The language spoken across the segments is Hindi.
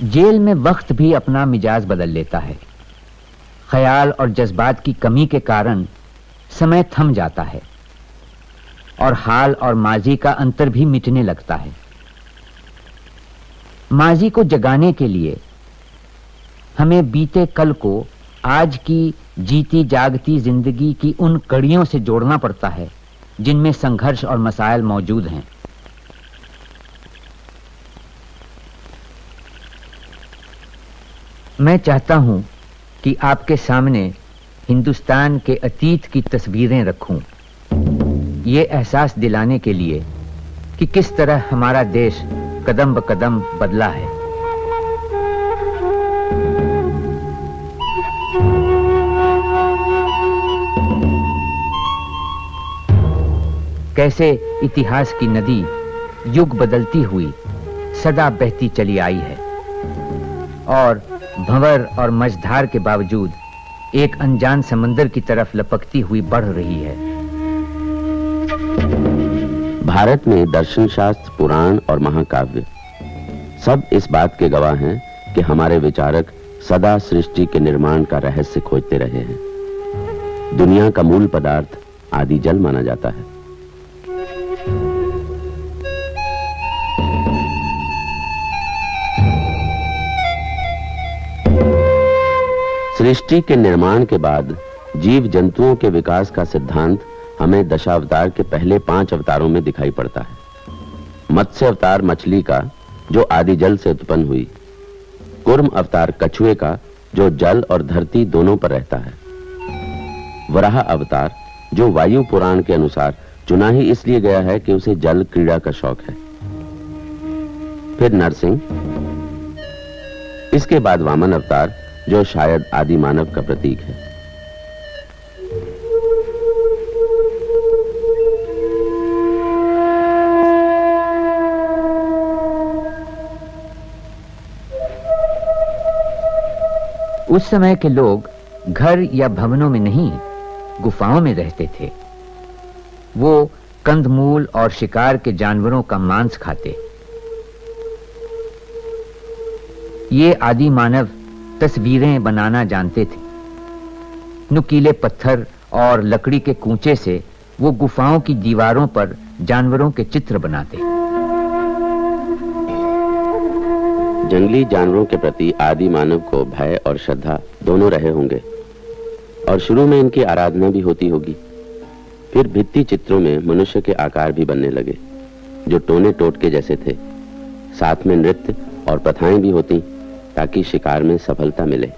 जेल में वक्त भी अपना मिजाज बदल लेता है। ख्याल और जज्बात की कमी के कारण समय थम जाता है और हाल और माजी का अंतर भी मिटने लगता है। माजी को जगाने के लिए हमें बीते कल को आज की जीती जागती जिंदगी की उन कड़ियों से जोड़ना पड़ता है जिनमें संघर्ष और मसाइल मौजूद हैं। मैं चाहता हूं कि आपके सामने हिंदुस्तान के अतीत की तस्वीरें रखूं, ये एहसास दिलाने के लिए कि किस तरह हमारा देश कदम ब कदम बदला है। कैसे इतिहास की नदी युग बदलती हुई सदा बहती चली आई है और भंवर और मझधार के बावजूद एक अनजान समंदर की तरफ लपकती हुई बढ़ रही है। भारत में दर्शन शास्त्र, पुराण और महाकाव्य सब इस बात के गवाह हैं कि हमारे विचारक सदा सृष्टि के निर्माण का रहस्य खोजते रहे हैं। दुनिया का मूल पदार्थ आदि जल माना जाता है। सृष्टि के निर्माण के बाद जीव जंतुओं के विकास का सिद्धांत हमें दशावतार के पहले 5 अवतारों में दिखाई पड़ता है। मत्स्य अवतार मछली का, जो आदि जल से उत्पन्न हुई। कूर्म अवतार कछुए का, जो जल और धरती दोनों पर रहता है। वराह अवतार, जो वायु पुराण के अनुसार चुना ही इसलिए गया है कि उसे जल क्रीड़ा का शौक है। फिर नरसिंह, इसके बाद वामन अवतार, जो शायद आदि मानव का प्रतीक है। उस समय के लोग घर या भवनों में नहीं, गुफाओं में रहते थे। वो कंदमूल और शिकार के जानवरों का मांस खाते। ये आदि मानव तस्वीरें बनाना जानते थे। नुकीले पत्थर और लकड़ी के कूंचे से वो गुफाओं की दीवारों पर जानवरों के चित्र बनाते। जंगली जानवरों के प्रति आदि मानव को भय और श्रद्धा दोनों रहे होंगे और शुरू में इनकी आराधना भी होती होगी। फिर भित्ति चित्रों में मनुष्य के आकार भी बनने लगे, जो टोने टोटके जैसे थे। साथ में नृत्य और प्रथाएं भी होती ताकि शिकार में सफलता मिले।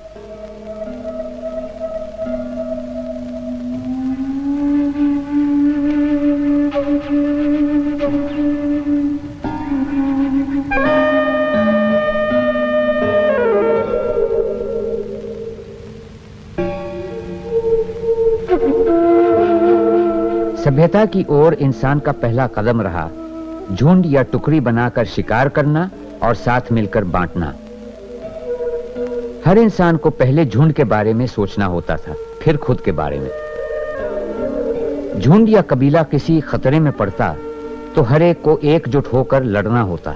सभ्यता की ओर इंसान का पहला कदम रहा झुंड या टुकड़ी बनाकर शिकार करना और साथ मिलकर बांटना। हर इंसान को पहले झुंड के बारे में सोचना होता था, फिर खुद के बारे में। झुंड या कबीला किसी खतरे में पड़ता तो हर एक को एकजुट होकर लड़ना होता।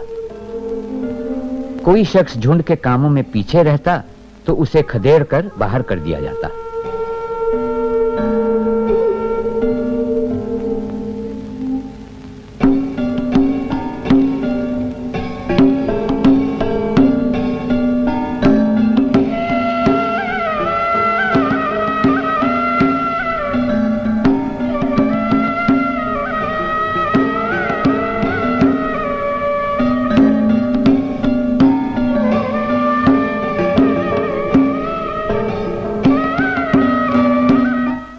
कोई शख्स झुंड के कामों में पीछे रहता तो उसे खदेड़ कर बाहर कर दिया जाता।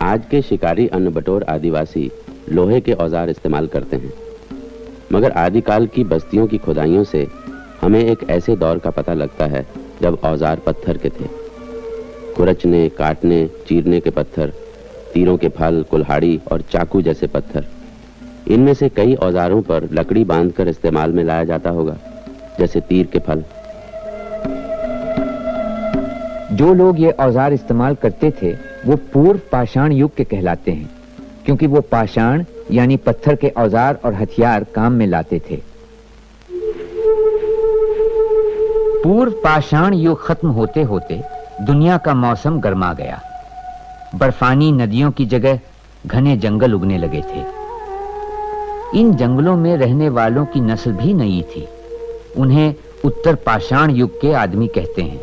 आज के शिकारी अन्न बटोर आदिवासी लोहे के औजार इस्तेमाल करते हैं, मगर आदिकाल की बस्तियों की खुदाइयों से हमें एक ऐसे दौर का पता लगता है जब औजार पत्थर के थे। खुरचने, काटने, चीरने के पत्थर, तीरों के फल, कुल्हाड़ी और चाकू जैसे पत्थर। इनमें से कई औजारों पर लकड़ी बांधकर इस्तेमाल में लाया जाता होगा, जैसे तीर के फल। जो लोग ये औजार इस्तेमाल करते थे वो पूर्व पाषाण युग के कहलाते हैं, क्योंकि वो पाषाण यानी पत्थर के औजार और हथियार काम में लाते थे। पूर्व पाषाण युग खत्म होते होते दुनिया का मौसम गर्मा गया। बर्फानी नदियों की जगह घने जंगल उगने लगे थे। इन जंगलों में रहने वालों की नस्ल भी नई थी। उन्हें उत्तर पाषाण युग के आदमी कहते हैं।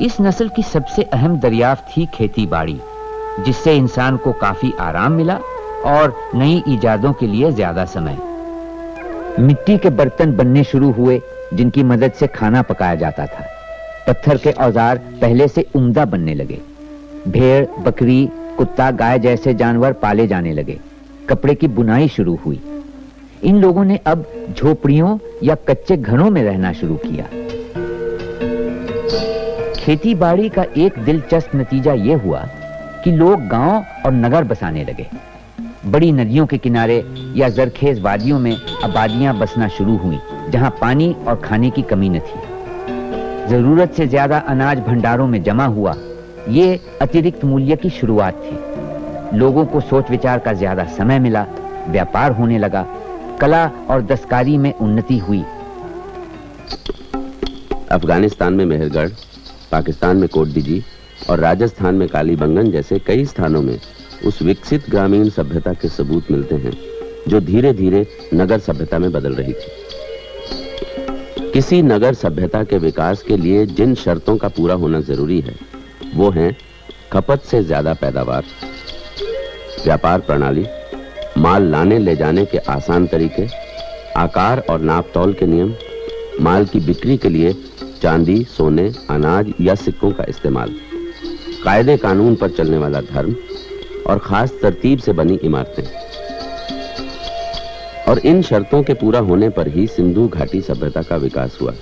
इस नस्ल की सबसे अहम दरियाफ्त थी खेती बाड़ी, जिससे इंसान को काफी आराम मिला और नई इजादों के लिए ज्यादा समय। मिट्टी के बर्तन बनने शुरू हुए जिनकी मदद से खाना पकाया जाता था। पत्थर के औजार पहले से उम्दा बनने लगे। भेड़, बकरी, कुत्ता, गाय जैसे जानवर पाले जाने लगे। कपड़े की बुनाई शुरू हुई। इन लोगों ने अब झोपड़ियों या कच्चे घरों में रहना शुरू किया। खेती बाड़ी का एक दिलचस्प नतीजा यह हुआ कि लोग गांव और नगर बसाने लगे। बड़ी नदियों के किनारे या जरखेज वादियों में आबादियां बसना शुरू हुई, जहां पानी और खाने की कमी न थी। जरूरत से ज्यादा अनाज भंडारों में जमा हुआ। ये अतिरिक्त मूल्य की शुरुआत थी। लोगों को सोच विचार का ज्यादा समय मिला। व्यापार होने लगा। कला और दस्तकारी में उन्नति हुई। अफगानिस्तान में मेहरगढ़, पाकिस्तान में कोटडीजी और राजस्थान में कालीबंगन जैसे कई स्थानों में उस विकसित ग्रामीण सभ्यता के सबूत मिलते हैं जो धीरे धीरे नगर सभ्यता में बदल रही थी। किसी नगर सभ्यता के विकास के लिए जिन शर्तों का पूरा होना जरूरी है वो हैं खपत से ज्यादा पैदावार, व्यापार प्रणाली, माल लाने ले जाने के आसान तरीके, आकार और नाप तौल के नियम, माल की बिक्री के लिए चांदी, सोने, अनाज या सिक्कों का इस्तेमाल, कायदे कानून पर चलने वाला धर्म और खास तरतीब से बनी इमारतें। और इन शर्तों के पूरा होने पर ही सिंधु घाटी सभ्यता का विकास हुआ।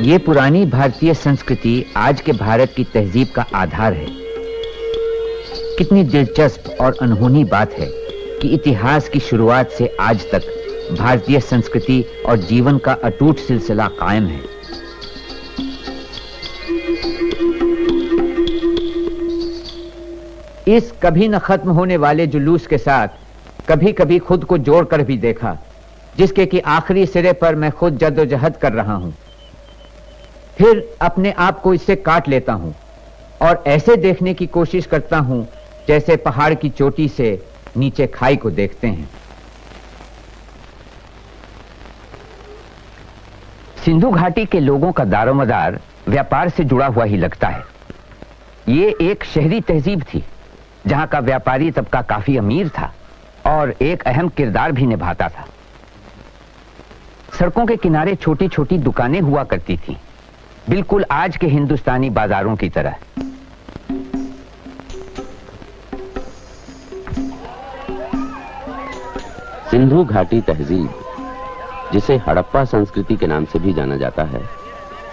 ये पुरानी भारतीय संस्कृति आज के भारत की तहजीब का आधार है। कितनी दिलचस्प और अनहोनी बात है कि इतिहास की शुरुआत से आज तक भारतीय संस्कृति और जीवन का अटूट सिलसिला कायम है। इस कभी न खत्म होने वाले जुलूस के साथ कभी कभी खुद को जोड़कर भी देखा, जिसके कि आखिरी सिरे पर मैं खुद जद्दोजहद कर रहा हूं। फिर अपने आप को इससे काट लेता हूं और ऐसे देखने की कोशिश करता हूं जैसे पहाड़ की चोटी से नीचे खाई को देखते हैं। सिंधु घाटी के लोगों का दारोमदार व्यापार से जुड़ा हुआ ही लगता है। ये एक शहरी तहजीब थी जहां का व्यापारी तबका काफी अमीर था और एक अहम किरदार भी निभाता था। सड़कों के किनारे छोटी छोटी दुकानें हुआ करती थी, बिल्कुल आज के हिंदुस्तानी बाजारों की तरह। सिंधु घाटी तहजीब, जिसे हड़प्पा संस्कृति के नाम से भी जाना जाता है,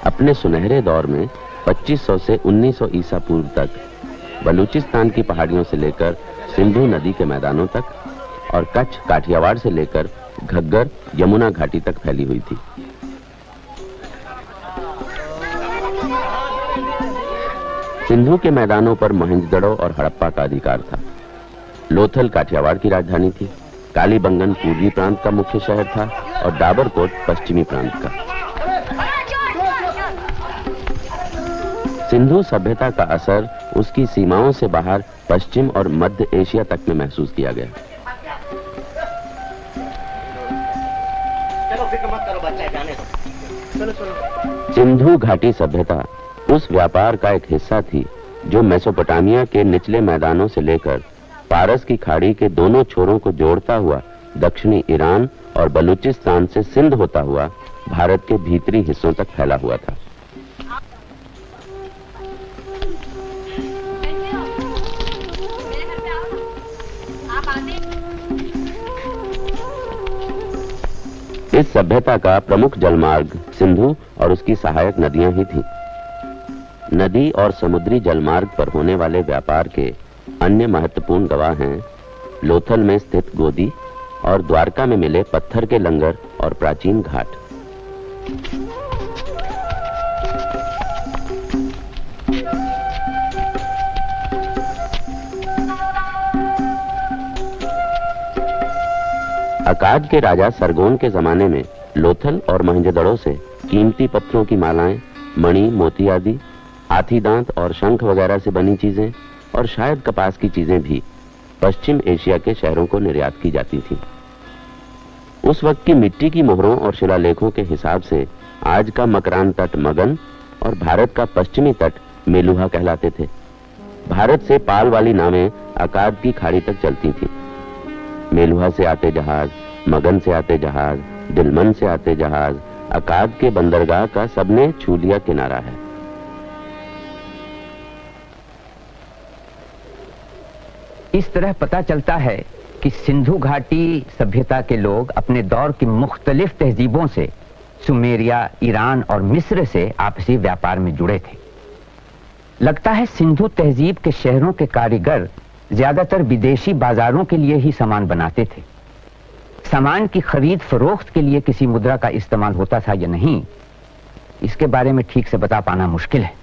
अपने सुनहरे दौर में 2500 से 1900 ईसा पूर्व तक बलूचिस्तान की पहाड़ियों से लेकर सिंधु नदी के मैदानों तक और कच्छ, काठियावाड़ से लेकर घग्गर, यमुना घाटी तक फैली हुई थी। सिंधु के मैदानों पर मोहनजोदड़ो और हड़प्पा का अधिकार था। लोथल काठियावाड़ की राजधानी थी, कालीबंगन पूर्वी प्रांत का मुख्य शहर था और डाबरकोट पश्चिमी प्रांत का। सिंधु सभ्यता का असर उसकी सीमाओं से बाहर पश्चिम और मध्य एशिया तक में महसूस किया गया। सिंधु घाटी सभ्यता उस व्यापार का एक हिस्सा थी जो मेसोपोटामिया के निचले मैदानों से लेकर पारस की खाड़ी के दोनों छोरों को जोड़ता हुआ दक्षिणी ईरान और बलूचिस्तान से सिंध होता हुआ भारत के भीतरी हिस्सों तक फैला हुआ था। इस सभ्यता का प्रमुख जलमार्ग सिंधु और उसकी सहायक नदियां ही थीं। नदी और समुद्री जलमार्ग पर होने वाले व्यापार के अन्य महत्वपूर्ण गवाह हैं लोथल में स्थित गोदी और द्वारका में मिले पत्थर के लंगर और प्राचीन घाट। अकाद के राजा सरगोन के जमाने में लोथल और मोहनजोदड़ो से कीमती पत्थरों की मालाएं, मणि, मोती आदि, हाथी दांत और शंख वगैरह से बनी चीजें और शायद कपास की चीजें भी पश्चिम एशिया के शहरों को निर्यात की जाती थीं। उस वक्त की मिट्टी की मोहरों और शिलालेखों के हिसाब से आज का मकरान तट मगन और भारत का पश्चिमी तट मेलुहा कहलाते थे। भारत से पाल वाली नावें अकाद की खाड़ी तक चलती थीं। मेलुहा से आते जहाज, मगन से आते जहाज, दिलमन से आते जहाज, अकाद के बंदरगाह का सबने छू लिया किनारा है। इस तरह पता चलता है कि सिंधु घाटी सभ्यता के लोग अपने दौर की मुख्तलिफ तहजीबों से सुमेरिया, ईरान और मिस्र से आपसी व्यापार में जुड़े थे। लगता है सिंधु तहजीब के शहरों के कारीगर ज्यादातर विदेशी बाजारों के लिए ही सामान बनाते थे। सामान की खरीद फरोख्त के लिए किसी मुद्रा का इस्तेमाल होता था या नहीं, इसके बारे में ठीक से बता पाना मुश्किल है।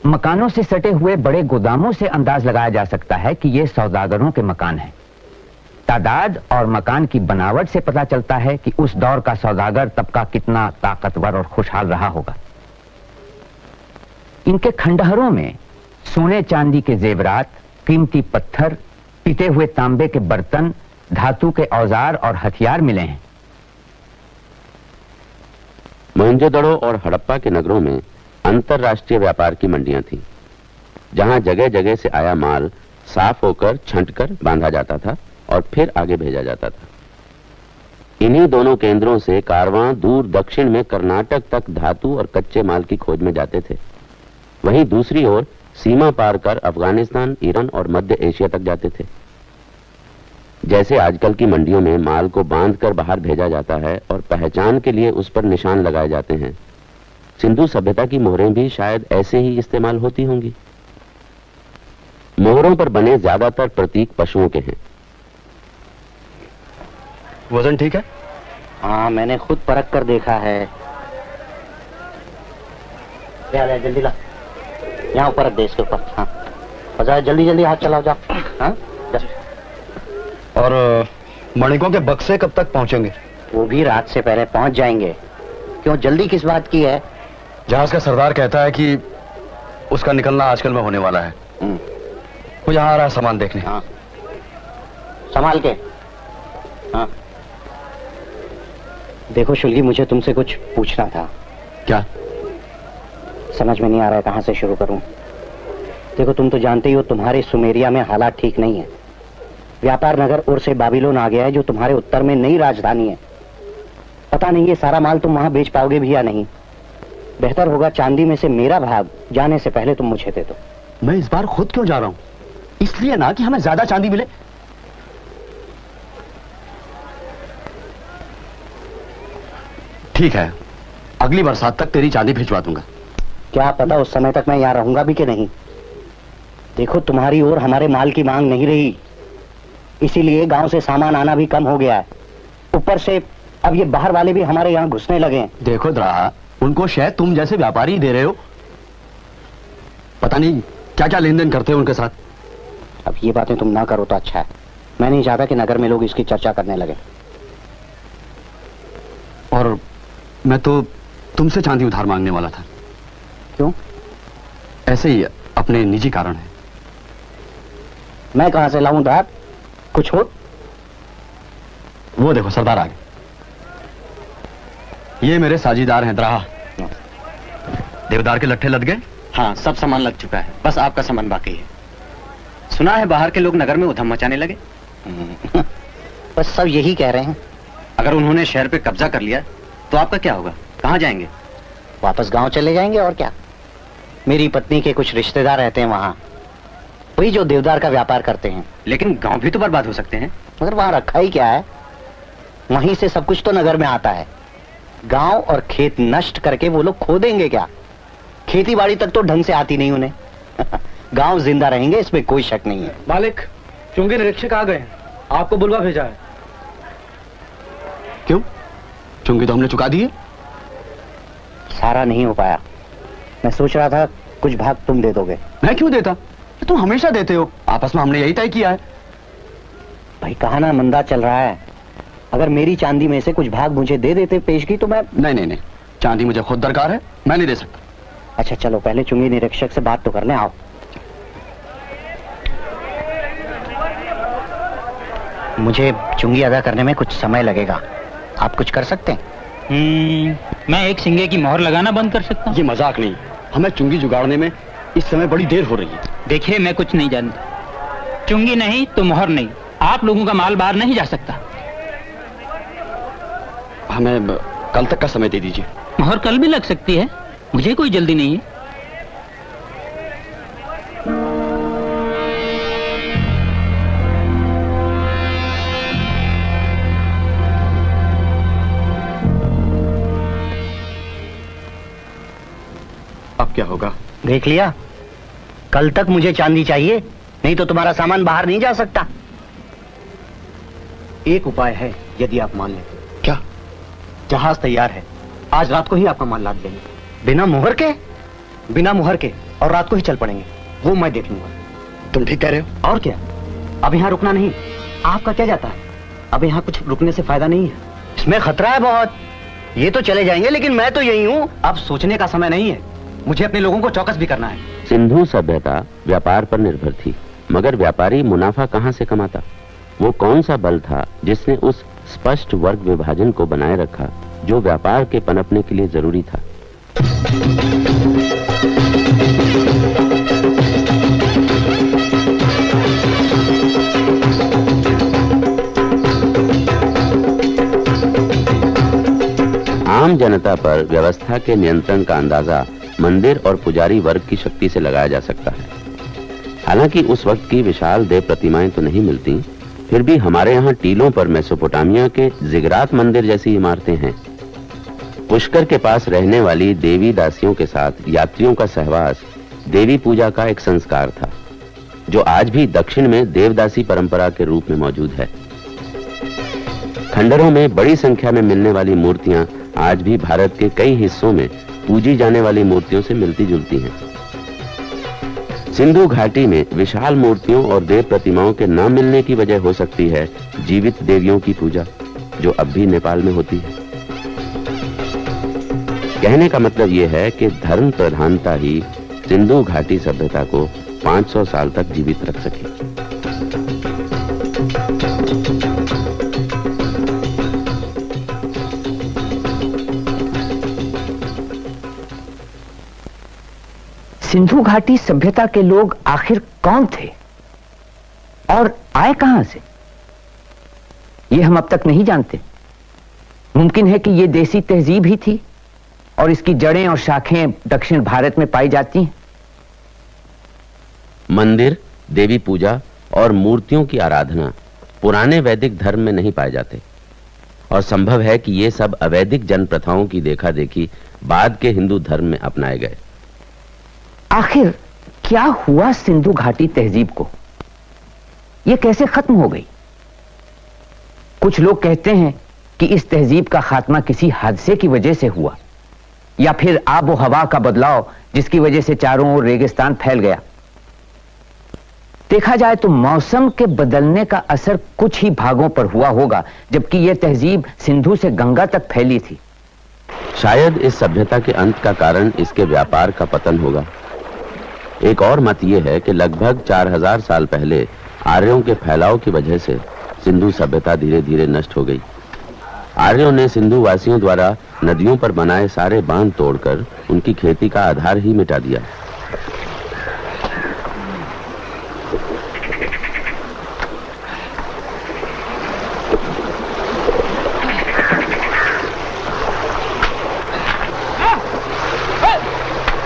मकानों से सटे हुए बड़े गोदामों से अंदाज लगाया जा सकता है कि ये सौदागरों के मकान हैं। तादाद और मकान की बनावट से पता चलता है कि उस दौर का सौदागर तबका कितना ताकतवर और खुशहाल रहा होगा। इनके खंडहरों में सोने चांदी के जेवरात, कीमती पत्थर, पिटे हुए तांबे के बर्तन, धातु के औजार और हथियार मिले हैं। मोहनजोदड़ो और हड़प्पा के नगरों में अंतरराष्ट्रीय व्यापार की मंडियां थीं, जहां जगह जगह से आया माल साफ होकर छंटकर बांधा जाता था और फिर आगे भेजा जाता था। इन्हीं दोनों केंद्रों से कारवां दूर दक्षिण में कर्नाटक तक धातु और कच्चे माल की खोज में जाते थे। वहीं दूसरी ओर सीमा पार कर अफगानिस्तान, ईरान और मध्य एशिया तक जाते थे। जैसे आजकल की मंडियों में माल को बांधकर बाहर भेजा जाता है और पहचान के लिए उस पर निशान लगाए जाते हैं, सिंधु सभ्यता की मोहरें भी शायद ऐसे ही इस्तेमाल होती होंगी। मोहरों पर बने ज्यादातर प्रतीक पशुओं के हैं। वजन ठीक है? हाँ, मैंने खुद परख कर देखा है। ले जल्दी ला, यहाँ ऊपर दे इसके ऊपर। हाँ, और जल्दी जल्दी हाथ चलाओ, जाओ। हाँ, और मणिकों के बक्से कब तक पहुंचेंगे? वो भी रात से पहले पहुंच जाएंगे। क्यों, जल्दी किस बात की है? जहाज का सरदार कहता है कि उसका निकलना आजकल में होने वाला है। वो यहाँ आ रहा है सामान देखने। हाँ, संभाल के। हाँ, देखो शुल्गी, मुझे तुमसे कुछ पूछना था। क्या? समझ में नहीं आ रहा है कहां से शुरू करूं। देखो, तुम तो जानते ही हो तुम्हारे सुमेरिया में हालात ठीक नहीं है। व्यापार नगर और से बाबिलोन आ गया है, जो तुम्हारे उत्तर में नई राजधानी है। पता नहीं ये सारा माल तुम वहां बेच पाओगे भी या नहीं। बेहतर होगा चांदी में से मेरा भाग जाने से पहले तुम मुझे दे दो। मैं इस बार खुद क्यों जा रहा हूं? इसलिए ना कि हमें ज्यादा चांदी मिले। ठीक है, अगली बरसात तक तेरी चांदी भिजवा दूंगा। क्या पता उस समय तक मैं यहाँ रहूंगा भी कि नहीं। देखो, तुम्हारी ओर हमारे माल की मांग नहीं रही, इसीलिए गांव से सामान आना भी कम हो गया है। ऊपर से अब ये बाहर वाले भी हमारे यहाँ घुसने लगे हैं। देखो द्राहा, उनको शायद तुम जैसे व्यापारी दे रहे हो। पता नहीं क्या क्या लेन देन करते हो उनके साथ। अब ये बातें तुम ना करो तो अच्छा है। मैं नहीं चाहता कि नगर में लोग इसकी चर्चा करने लगे। और मैं तो तुमसे चांदी उधार मांगने वाला था। क्यों? ऐसे ही, अपने निजी कारण है। मैं कहां से लाऊं उधार? कुछ हो? वो देखो, सरदार आ गए। ये मेरे साझीदार हैं द्राहा। देवदार के लट्ठे लद गए? हाँ, सब सामान लग चुका है, बस आपका सामान बाकी है। सुना है बाहर के लोग नगर में उधम मचाने लगे। बस सब यही कह रहे हैं। अगर उन्होंने शहर पे कब्जा कर लिया तो आपका क्या होगा? कहाँ जाएंगे? वापस गांव चले जाएंगे, और क्या। मेरी पत्नी के कुछ रिश्तेदार रहते हैं वहां, वही जो देवदार का व्यापार करते हैं। लेकिन गांव भी तो बर्बाद हो सकते हैं। मगर वहां रखा ही क्या है? वहीं से सब कुछ तो नगर में आता है। गांव और खेत नष्ट करके वो लोग खो देंगे क्या? खेती बाड़ी तक तो ढंग से आती नहीं उन्हें। गांव जिंदा रहेंगे, इसमें कोई शक नहीं है। मालिक, चुंगी निरीक्षक आ गए हैं, आपको बुलवा भेजा है। क्यों? चुंगी तो हमने चुका दी है। सारा नहीं हो पाया। मैं सोच रहा था कुछ भाग तुम दे दोगे। मैं क्यों देता? तुम हमेशा देते हो। आपस में हमने यही तय किया है। भाई कहा ना मंदा चल रहा है, अगर मेरी चांदी में से कुछ भाग मुझे दे देते पेशगी तो मैं। नहीं, चांदी मुझे खुद दरकार है, मैं नहीं दे सकता। अच्छा चलो पहले चुंगी निरीक्षक से बात तो करने आओ। मुझे चुंगी अदा करने में कुछ समय लगेगा, आप कुछ कर सकते हैं? मैं एक सिंगे की मोहर लगाना बंद कर सकता हूँ। ये मजाक नहीं, हमें चुंगी जुगाड़ने में इस समय बड़ी देर हो रही है। देखिए मैं कुछ नहीं जानता, चुंगी नहीं तो मोहर नहीं, आप लोगों का माल बाहर नहीं जा सकता। हमें कल तक का समय दे दीजिए। मोहर कल भी लग सकती है, मुझे कोई जल्दी नहीं है। अब क्या होगा? देख लिया, कल तक मुझे चांदी चाहिए, नहीं तो तुम्हारा सामान बाहर नहीं जा सकता। एक उपाय है, यदि आप मान लें। क्या? जहाज तैयार है, आज रात को ही आपका माल लाद देंगे। बिना मुहर के? बिना मुहर के, और रात को ही चल पड़ेंगे। वो मैं देख लूंगा। तुम ठीक कह रहे हो। और क्या, अब यहाँ रुकना नहीं। आपका क्या जाता है? अब यहाँ कुछ रुकने से फायदा नहीं है। इसमें खतरा है बहुत। ये तो चले जाएंगे लेकिन मैं तो यही हूँ। अब सोचने का समय नहीं है, मुझे अपने लोगों को चौकस भी करना है। सिंधु सभ्यता व्यापार पर निर्भर थी, मगर व्यापारी मुनाफा कहां से कमाता? वो कौन सा बल था जिसने उस स्पष्ट वर्ग विभाजन को बनाए रखा जो व्यापार के पनपने के लिए जरूरी था? आम जनता पर व्यवस्था के नियंत्रण का अंदाजा मंदिर और पुजारी वर्ग की शक्ति से लगाया जा सकता है। हालांकि उस वक्त की विशाल देव प्रतिमाएं तो नहीं मिलती, फिर भी हमारे यहाँ टीलों पर मेसोपोटामिया के जिगरात मंदिर जैसी इमारतें हैं। पुष्कर के पास रहने वाली देवी दासियों के साथ यात्रियों का सहवास देवी पूजा का एक संस्कार था, जो आज भी दक्षिण में देवदासी परंपरा के रूप में मौजूद है। खंडरों में बड़ी संख्या में मिलने वाली मूर्तियां आज भी भारत के कई हिस्सों में पूजी जाने वाली मूर्तियों से मिलती जुलती हैं। सिंधु घाटी में विशाल मूर्तियों और देव प्रतिमाओं के न मिलने की वजह हो सकती है जीवित देवियों की पूजा, जो अब भी नेपाल में होती है। कहने का मतलब यह है कि धर्म प्रधानता ही सिंधु घाटी सभ्यता को 500 साल तक जीवित रख सकी। सिंधु घाटी सभ्यता के लोग आखिर कौन थे और आए कहां से, ये हम अब तक नहीं जानते। मुमकिन है कि ये देसी तहजीब ही थी और इसकी जड़ें और शाखें दक्षिण भारत में पाई जाती हैं। मंदिर, देवी पूजा और मूर्तियों की आराधना पुराने वैदिक धर्म में नहीं पाए जाते, और संभव है कि ये सब अवैदिक जन प्रथाओं की देखा देखी बाद के हिंदू धर्म में अपनाए गए। आखिर क्या हुआ सिंधु घाटी तहजीब को? यह कैसे खत्म हो गई? कुछ लोग कहते हैं कि इस तहजीब का खात्मा किसी हादसे की वजह से हुआ, या फिर आबो हवा का बदलाव जिसकी वजह से चारों ओर रेगिस्तान फैल गया। देखा जाए तो मौसम के बदलने का असर कुछ ही भागों पर हुआ होगा, जबकि यह तहजीब सिंधु से गंगा तक फैली थी। शायद इस सभ्यता के अंत का कारण इसके व्यापार का पतन होगा। एक और मत यह है कि लगभग 4000 साल पहले आर्यों के फैलाव की वजह से सिंधु सभ्यता धीरे धीरे नष्ट हो गई। आर्यों ने सिंधु वासियों द्वारा नदियों पर बनाए सारे बांध तोड़कर उनकी खेती का आधार ही मिटा दिया।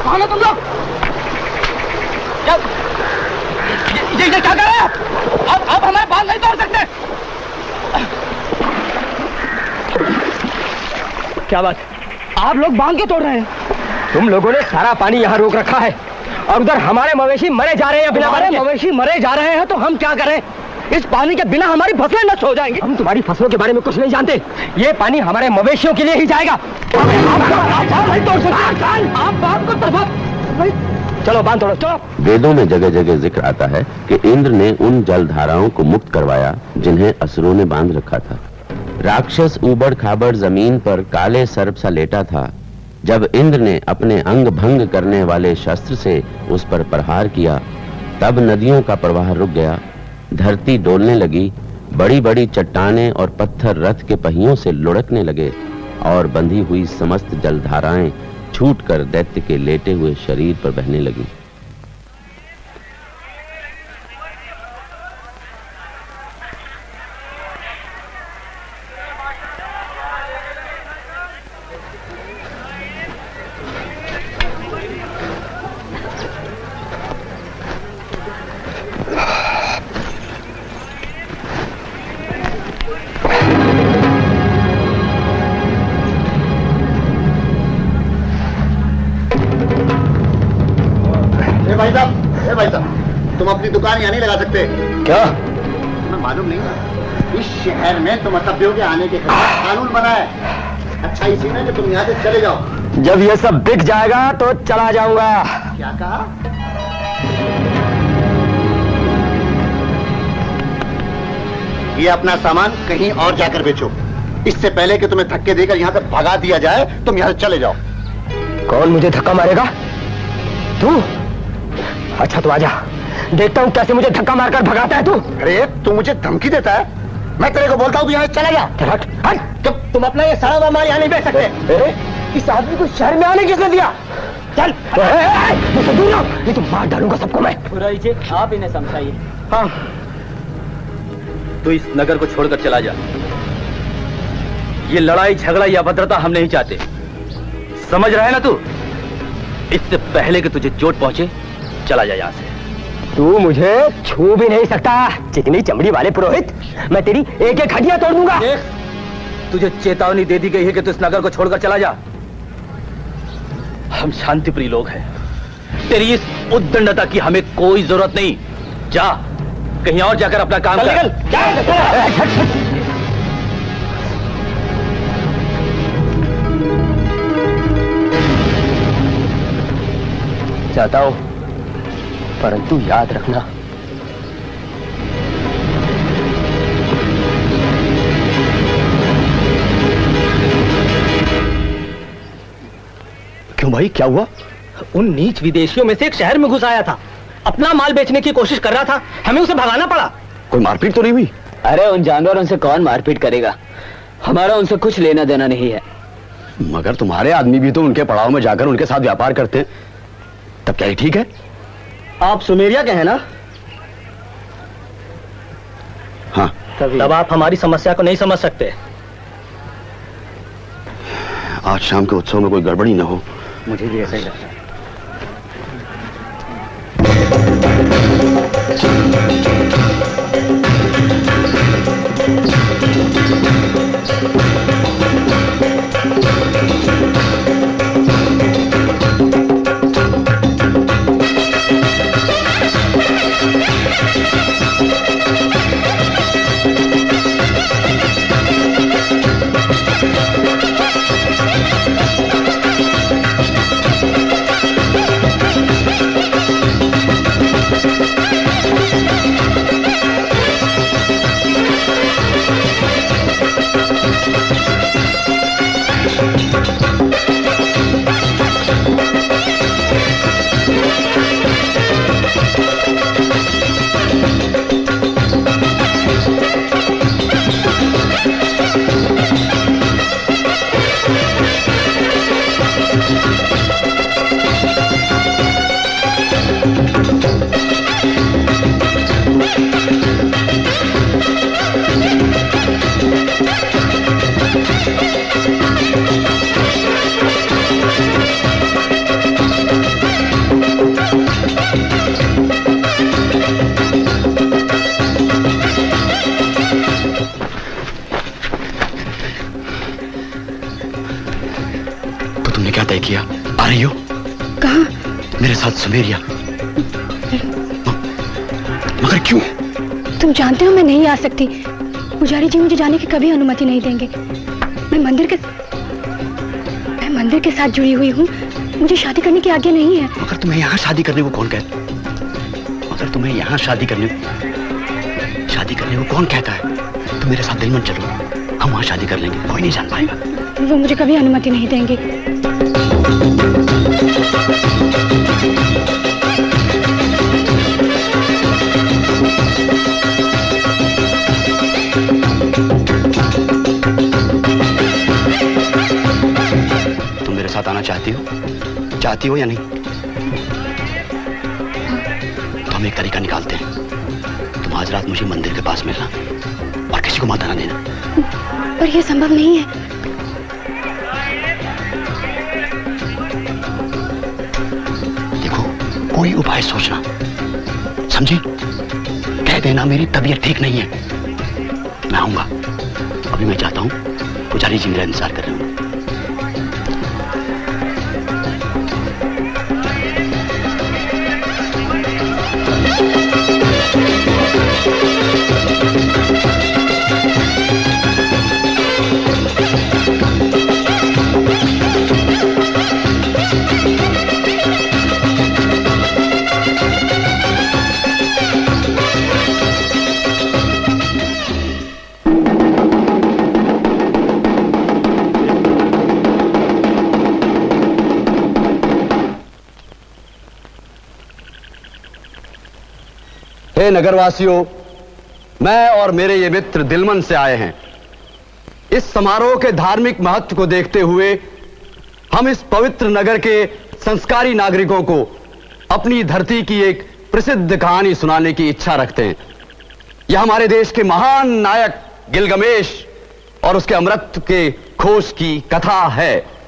कौन हो तुम लोग? ये क्या कर रहे हैं आप? अब हमें बांध नहीं तोड़ सकते। क्या बात, आप लोग बांध क्यों तोड़ रहे हैं? तुम लोगों ने सारा पानी यहाँ रोक रखा है और उधर हमारे मवेशी मरे जा रहे हैं बिना हमारे मवेशी मरे जा रहे हैं तो हम क्या करें? इस पानी के बिना हमारी फसलें नष्ट हो जाएंगी। हम तुम्हारी फसलों के बारे में कुछ नहीं जानते। ये पानी हमारे मवेशियों के लिए ही जाएगा। आप बात को तोड़। चलो बांध तोड़ो, चलो। वेदों में जगह जगह जिक्र आता है कि इंद्र ने उन जलधाराओं को मुक्त करवाया जिन्हें असुरों ने बांध रखा था। राक्षस ऊबड़ खाबड़ जमीन पर काले सर्प सा लेटा था। जब इंद्र ने अपने अंग भंग करने वाले शस्त्र से उस पर प्रहार किया, तब नदियों का प्रवाह रुक गया, धरती डोलने लगी, बड़ी बड़ी चट्टानें और पत्थर रथ के पहियों से लुढ़कने लगे और बंधी हुई समस्त जलधाराएं छूटकर दैत्य के लेटे हुए शरीर पर बहने लगी। भाई साहब, तुम अपनी दुकान यहाँ नहीं लगा सकते क्या? तुम्हें मालूम नहीं? इस शहर में तुम असभ्यों के आने के खिलाफ कानून बना है। अच्छा इसी में कि तुम यहाँ से चले जाओ। जब ये सब बिक जाएगा तो चला जाऊंगा। क्या कहा? ये अपना सामान कहीं और जाकर बेचो। इससे पहले कि तुम्हें धक्के देकर यहाँ से भगा दिया जाए, तुम यहाँ से चले जाओ। कौन मुझे धक्का मारेगा? तू? अच्छा तो आजा, देखता हूँ कैसे मुझे धक्का मारकर भगाता है तू। अरे तू मुझे धमकी देता है? मैं तेरे को बोलता हूँ यहाँ चला जा। हट हट, तुम अपना ये सारा सामान यहाँ नहीं बेच सकते। इस आदमी को शहर में आने किसने दिया? चल दूर रहो, नहीं तो मार डालूंगा सबको मैं। बुराई जी, आप इन्हें समझाइए। हाँ, तू इस नगर को छोड़कर चला जा। ये लड़ाई झगड़ा या अभद्रता हम नहीं चाहते, समझ रहे ना तू? इससे पहले कि तुझे चोट पहुंचे, चला जा यहाँ से। तू मुझे छू भी नहीं सकता, चिकनी चमड़ी वाले पुरोहित। मैं तेरी एक एक हड्डियां तोड़ दूंगा। तुझे चेतावनी दे दी गई है कि तू इस नगर को छोड़कर चला जा। हम शांतिप्रिय लोग हैं, तेरी इस उद्दंडता की हमें कोई जरूरत नहीं। जा, कहीं और जाकर अपना काम कर। जाता हूं, परंतु याद रखना, क्यों भाई, क्या हुआ? उन नीच विदेशियों में से एक शहर में घुस आया था, अपना माल बेचने की कोशिश कर रहा था, हमें उसे भगाना पड़ा। कोई मारपीट तो नहीं हुई? अरे उन जानवरों से कौन मारपीट करेगा, हमारा उनसे कुछ लेना देना नहीं है। मगर तुम्हारे आदमी भी तो उनके पड़ाव में जाकर उनके साथ व्यापार करते हैं, तब क्या ये ठीक है? आप सुमेरिया के हैं ना? हाँ। तब आप हमारी समस्या को नहीं समझ सकते। आज शाम के उत्सव में कोई गड़बड़ी ना हो। मुझे भी ऐसा ही लगता है। मेरे साथ सुमेरिया। मगर क्यों? तुम जानते हो मैं नहीं आ सकती। पुजारी जी मुझे जाने की कभी अनुमति नहीं देंगे। मैं मंदिर के साथ जुड़ी हुई हूँ। मुझे शादी करने की आज्ञा नहीं है। मगर तुम्हें यहाँ शादी करने को कौन कहता? मगर तुम्हें यहाँ शादी करने को कौन कहता है? तुम मेरे साथ दिलमन चलो, हम वहाँ शादी कर लेंगे, कोई नहीं जान पाएगा। वो मुझे कभी अनुमति नहीं देंगे। तुम मेरे साथ आना चाहती हो या नहीं? तो हम एक तरीका निकालते हैं। तुम आज रात मुझे मंदिर के पास मिलना और किसी को मत आना देना। पर यह संभव नहीं है। देखो, कोई उपाय सोचना, समझी? कह देना मेरी तबीयत ठीक नहीं है, मैं आऊंगा। अभी मैं चाहता हूं, पुजारी जी मेरा इंतजार कर रहे होंगे। हे नगरवासियों, मैं और मेरे ये मित्र दिलमन से आए हैं। इस समारोह के धार्मिक महत्व को देखते हुए हम इस पवित्र नगर के संस्कारी नागरिकों को अपनी धरती की एक प्रसिद्ध कहानी सुनाने की इच्छा रखते हैं। यह हमारे देश के महान नायक गिलगमेश और उसके अमृत के खोज की कथा है।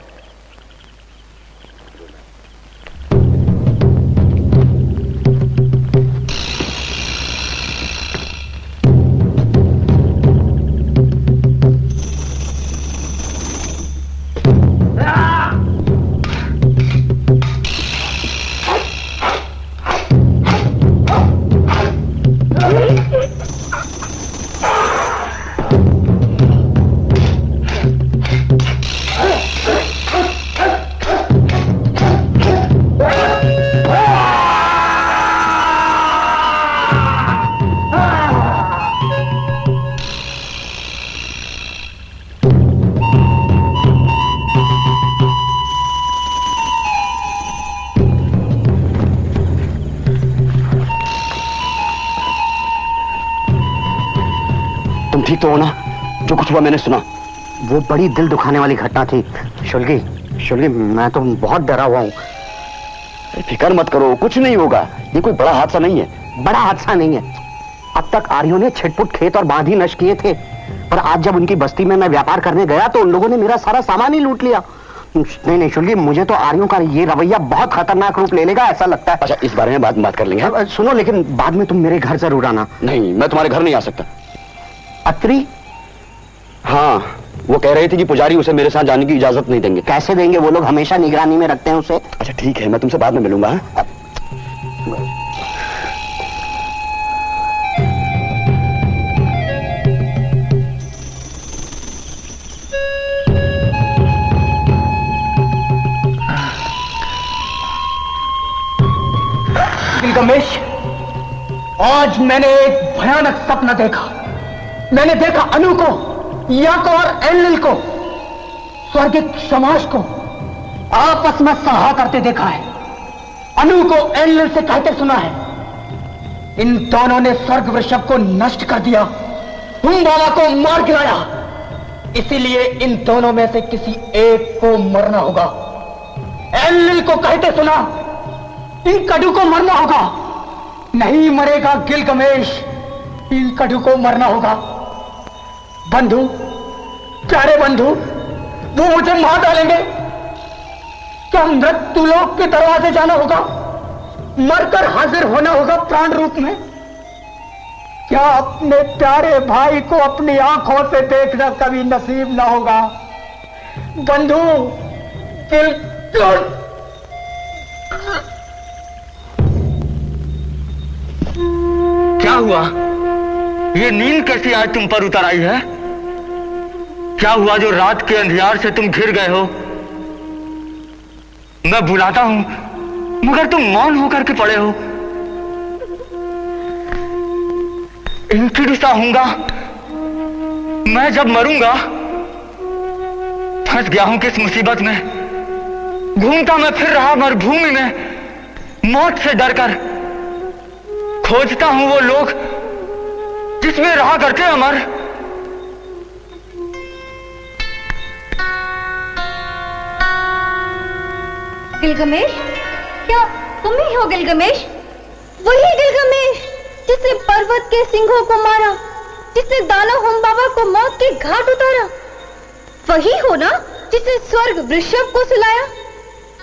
ठीक तो हो ना? जो कुछ हुआ मैंने सुना। वो बड़ी दिल दुखाने वाली घटना थी। शुल्गी, मैं तो बहुत डरा हुआ हूँ। फिक्र मत करो, कुछ नहीं होगा। ये कोई बड़ा हादसा नहीं है। बड़ा हादसा नहीं है। अब तक आर्यों ने छिटपुट खेत और बांध ही नष्ट किए थे, पर आज जब उनकी बस्ती में मैं व्यापार करने गया तो उन लोगों ने मेरा सारा सामान ही लूट लिया। नहीं शुल्गी, मुझे तो आर्यों का ये रवैया बहुत खतरनाक रूप ले लेगा ऐसा लगता है। अच्छा, इस बारे में बाद में बात कर लेंगे। सुनो, लेकिन बाद में तुम मेरे घर जरूर आना। नहीं, मैं तुम्हारे घर नहीं आ सकता। अत्री? हाँ, वो कह रही थी कि पुजारी उसे मेरे साथ जाने की इजाजत नहीं देंगे। कैसे देंगे? वो लोग हमेशा निगरानी में रखते हैं उसे। अच्छा ठीक है, मैं तुमसे बाद में मिलूंगा। गिलगमेश, आज मैंने एक भयानक सपना देखा। मैंने देखा अनु को, याको और एनलिल को, स्वर्गिक समाज को आपस में सलाह करते देखा है। अनु को एनलिल से कहते सुना है, इन दोनों ने स्वर्ग वृषभ को नष्ट कर दिया, हुम्बाला को मार गिराया, इसीलिए इन दोनों में से किसी एक को मरना होगा। एनलिल को कहते सुना, इन कड़ू को मरना होगा। नहीं मरेगा गिलगमेश, इन कड़ू को मरना होगा। बंधु, प्यारे बंधु, वो मुझे मार डालेंगे। क्या मृत्यु लोक के दरवाजे जाना होगा, मरकर हाजिर होना होगा प्राण रूप में? क्या अपने प्यारे भाई को अपनी आंखों से देखना कभी नसीब ना होगा? बंधु, बिल्कुल क्या हुआ? ये नींद कैसी आज तुम पर उतर आई है? क्या हुआ जो रात के अंधियार से तुम घिर गए हो? मैं बुलाता हूं मगर तुम मौन होकर के पड़े हो। इंचिड़ी सा हूंगा मैं, जब मरूंगा फंस गया हूं किस मुसीबत में। घूमता मैं फिर रहा मरुभूमि में, मौत से डरकर। खोजता हूं वो लोग जिसमें रहा करते अमर। गिलगमेश, क्या तुम ही हो गिलगमेश? वही गिलगमेश जिसने पर्वत के सिंहों को मारा, जिसने दानव हम बाबा को मौत के घाट उतारा। वही हो ना जिसने स्वर्ग वृषभ को सुलाया?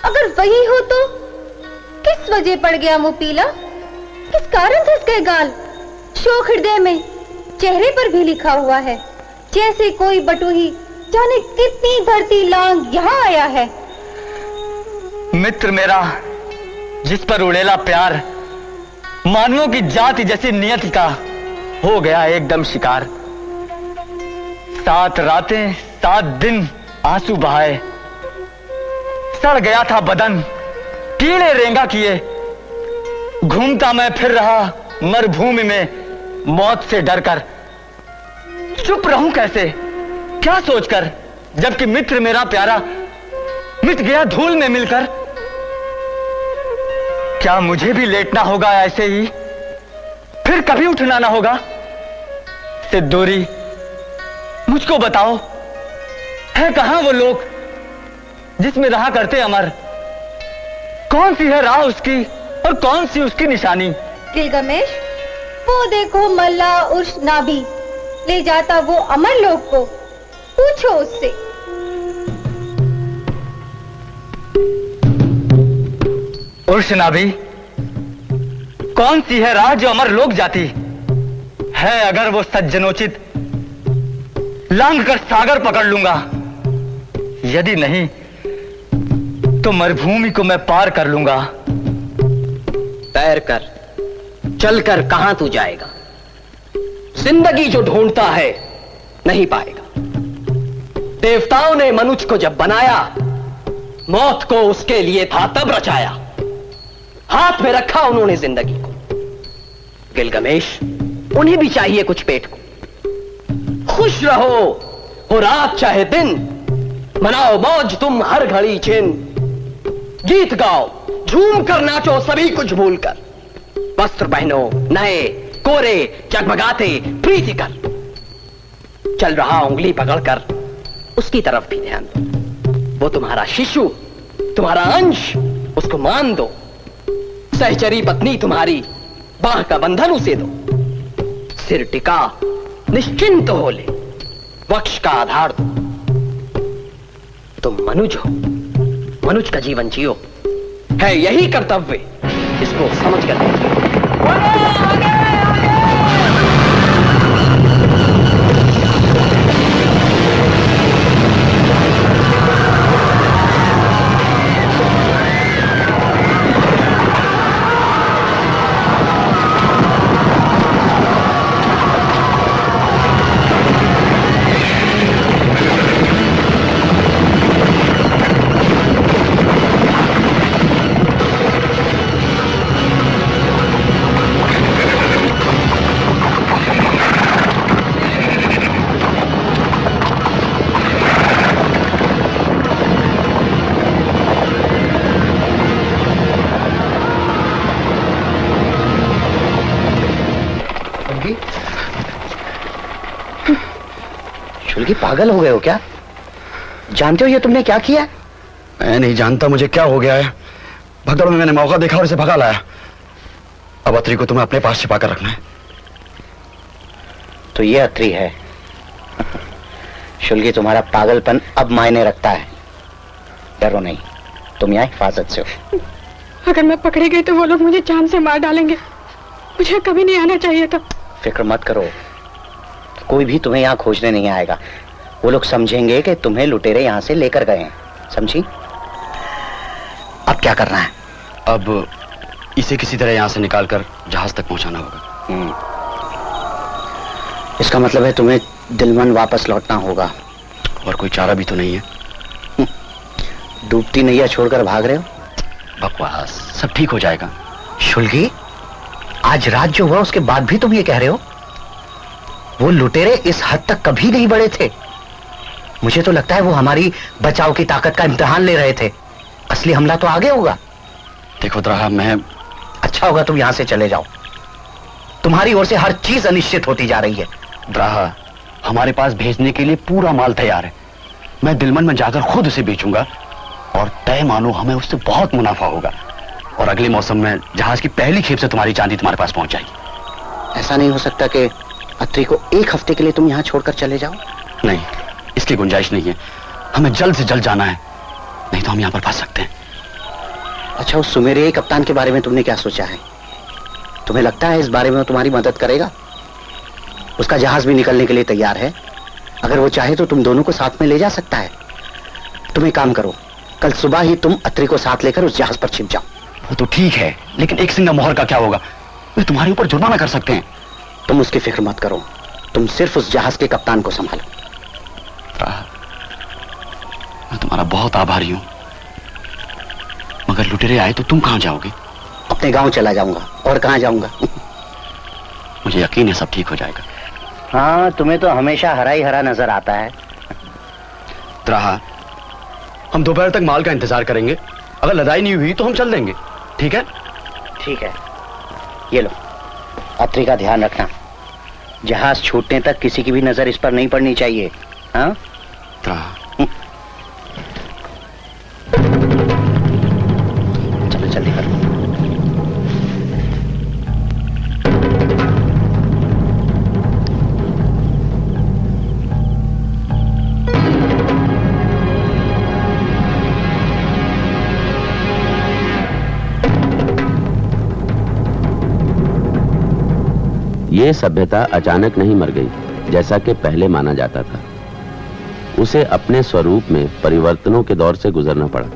अगर वही हो तो किस वजह पड़ गया मुंह पीला? किस कारण धस गए गाल? शोक हृदय में, चेहरे पर भी लिखा हुआ है, जैसे कोई बटुही जाने कितनी धरती लांग यहाँ आया है। मित्र मेरा जिस पर उड़ेला प्यार, मानवों की जाति जैसी नियति का हो गया एकदम शिकार। 7 रातें 7 दिन आंसू बहाए, सड़ गया था बदन कीड़े रेंगा किए। घूमता मैं फिर रहा मरुभूमि में, मौत से डरकर। चुप रहूं कैसे, क्या सोचकर, जबकि मित्र मेरा प्यारा मिट गया धूल में मिलकर। क्या मुझे भी लेटना होगा ऐसे ही, फिर कभी उठना ना होगा? सिद्धूरी, मुझको बताओ, है कहां वो लोग जिसमें रहा करते अमर? कौन सी है राह उसकी और कौन सी उसकी निशानी? गिलगमेश, वो देखो मल्ला उर्श नाभी ले जाता वो अमर लोग को। पूछो उससे। उर्श नाभी, कौन सी है राह जो अमर लोग जाती है? अगर वो सज्जनोचित, लांग कर सागर पकड़ लूंगा। यदि नहीं तो मरुभूमि को मैं पार कर लूंगा। तैर कर, चलकर कहां तू जाएगा? जिंदगी जो ढूंढता है नहीं पाएगा। देवताओं ने मनुष्य को जब बनाया, मौत को उसके लिए था तब रचाया। हाथ में रखा उन्होंने जिंदगी को। गिलगमेश, उन्हें भी चाहिए कुछ पेट को। खुश रहो, हो रात चाहे दिन, मनाओ मौज तुम हर घड़ी छिन। गीत गाओ, झूम कर नाचो सभी कुछ भूलकर। वस्त्र पहनो नए कोरे जगमगाते प्रीति कर। चल रहा उंगली पकड़कर उसकी तरफ भी ध्यान दो। वो तुम्हारा शिशु, तुम्हारा अंश, उसको मान दो। सहचरी पत्नी तुम्हारी, बाह का बंधन उसे दो। सिर टिका निश्चिंत हो ले, वक्ष का आधार दो। तुम मनुज हो, मनुज का जीवन जियो। है यही कर्तव्य, इसको समझ कर पागल हो गए हो क्या? जानते हो ये तुमने क्या किया? मैं नहीं जानता मुझे क्या हो गया है। भगदड़ में मैंने मौका देखा और इसे भगा लाया। अब अत्री को तुम्हें अपने पास छिपा कर रखना है। तो ये अत्री है। शुल्गी, तुम्हारा पागलपन अब मायने रखता है। डरो नहीं, तुम यहाँ हिफाजत से हो। अगर मैं पकड़ी गई तो वो लोग मुझे जान से मार डालेंगे। मुझे कभी नहीं आना चाहिए था। फिक्र मत करो, कोई भी तुम्हें यहाँ खोजने नहीं आएगा। वो लोग समझेंगे कि तुम्हें लुटेरे यहाँ से लेकर गए हैं, समझी? अब क्या करना है? अब इसे किसी तरह यहाँ से निकालकर जहाज तक पहुंचाना होगा। इसका मतलब है तुम्हें दिलमन वापस लौटना होगा। और कोई चारा भी तो नहीं है। डूबती नैया छोड़कर भाग रहे हो? बकवास, सब ठीक हो जाएगा। शुल्गी, आज रात जो हुआ उसके बाद भी तुम ये कह रहे हो? वो लुटेरे इस हद तक कभी नहीं बढ़े थे। मुझे तो लगता है वो हमारी बचाव की ताकत का इम्तिहान ले रहे थे। असली हमला तो आगे होगा। देखो द्राहा, मैं... अच्छा होगा तुम यहां से चले जाओ। तुम्हारी ओर से हर चीज अनिश्चित होती जा रही है। द्राहा, हमारे पास भेजने के लिए पूरा माल तैयार है। मैं दिलमन में जाकर खुद उसे बेचूंगा और तय मानो हमें उससे बहुत मुनाफा होगा। और अगले मौसम में जहाज की पहली खेप से तुम्हारी चांदी तुम्हारे पास पहुंच जाएगी। ऐसा नहीं हो सकता कि अत्री को एक हफ्ते के लिए तुम यहां छोड़कर चले जाओ? नहीं, इसकी गुंजाइश नहीं है। हमें जल्द से जल्द जाना है, नहीं तो हम यहां पर फंस सकते हैं। अच्छा, उस सुमेरियाई कप्तान के बारे में तुमने क्या सोचा है? तुम्हें लगता है इस बारे में वो तुम्हारी मदद करेगा? उसका जहाज भी निकलने के लिए तैयार है। अगर वो चाहे तो तुम दोनों को साथ में ले जा सकता है। तुम एक काम करो, कल सुबह ही तुम अत्री को साथ लेकर उस जहाज पर छिप जाओ। वो तो ठीक है, लेकिन एक सिंगा मोहर का क्या होगा? वे तुम्हारे ऊपर जुर्माना कर सकते हैं। तुम उसकी फिक्र मत करो, तुम सिर्फ उस जहाज के कप्तान को संभालो। मैं तुम्हारा बहुत आभारी हूं, मगर लुटेरे आए तो तुम कहां जाओगे? अपने गांव चला जाऊंगा। और कहां जाऊंगा? मुझे यकीन है सब ठीक हो जाएगा। हाँ, तुम्हें तो हमेशा हरा ही हरा नजर आता है। द्राहा, हम दोपहर तक माल का इंतजार करेंगे। अगर लड़ाई नहीं हुई तो हम चल देंगे, ठीक है? ठीक है। ये लो, अत्री का ध्यान रखना। जहाज छूटने तक किसी की भी नजर इस पर नहीं पड़नी चाहिए। हाँ? चलो जल्दी करो। ये सभ्यता अचानक नहीं मर गई जैसा कि पहले माना जाता था। उसे अपने स्वरूप में परिवर्तनों के दौर से गुजरना पड़ा।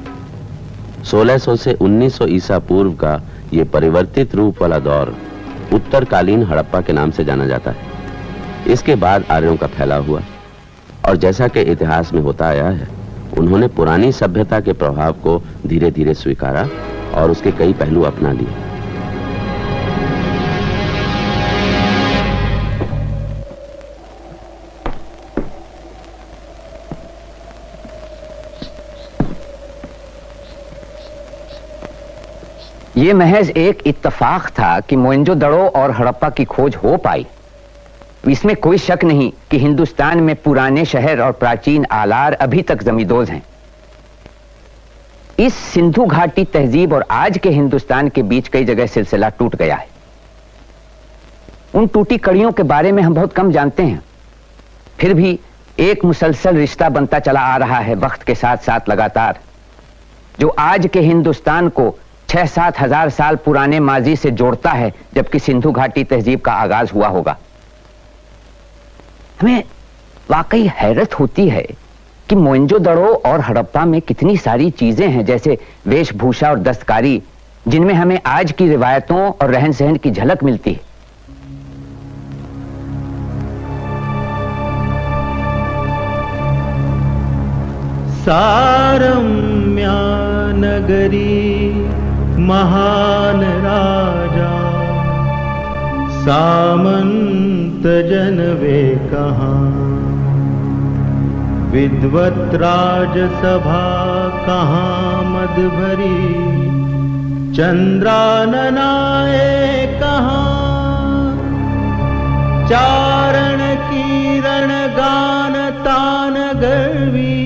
1600 से 1900 ईसा पूर्व का ये परिवर्तित रूप वाला दौर उत्तरकालीन हड़प्पा के नाम से जाना जाता है। इसके बाद आर्यों का फैलाव हुआ और जैसा कि इतिहास में होता आया है, उन्होंने पुरानी सभ्यता के प्रभाव को धीरे धीरे स्वीकारा और उसके कई पहलू अपना लिए। ये महज एक इत्तेफाक था कि मोहनजोदड़ो और हड़प्पा की खोज हो पाई। इसमें कोई शक नहीं कि हिंदुस्तान में पुराने शहर और प्राचीन आलार अभी तक जमींदोज हैं। इस सिंधु घाटी तहजीब और आज के हिंदुस्तान के बीच कई जगह सिलसिला टूट गया है। उन टूटी कड़ियों के बारे में हम बहुत कम जानते हैं, फिर भी एक मुसलसल रिश्ता बनता चला आ रहा है वक्त के साथ साथ लगातार, जो आज के हिंदुस्तान को 6-7 हजार साल पुराने माजी से जोड़ता है, जबकि सिंधु घाटी तहजीब का आगाज हुआ होगा। हमें वाकई हैरत होती है कि मोहनजोदड़ो और हड़प्पा में कितनी सारी चीजें हैं, जैसे वेशभूषा और दस्तकारी, जिनमें हमें आज की रिवायतों और रहन सहन की झलक मिलती है। सारम्या नगरी महान राजा, सामंत जन वे कहाँ, विद्वत राजसभा कहाँ मद भरी, चंद्राननाए कहाँ, चारण किरण गान तान गर्वी,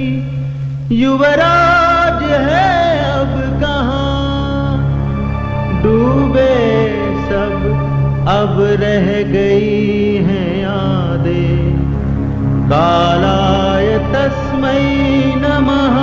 युवराज है अब कहाँ, डूबे सब अब रह गई हैं यादें, कालाय तस्मै नमः।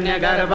हिरण्यगर्भ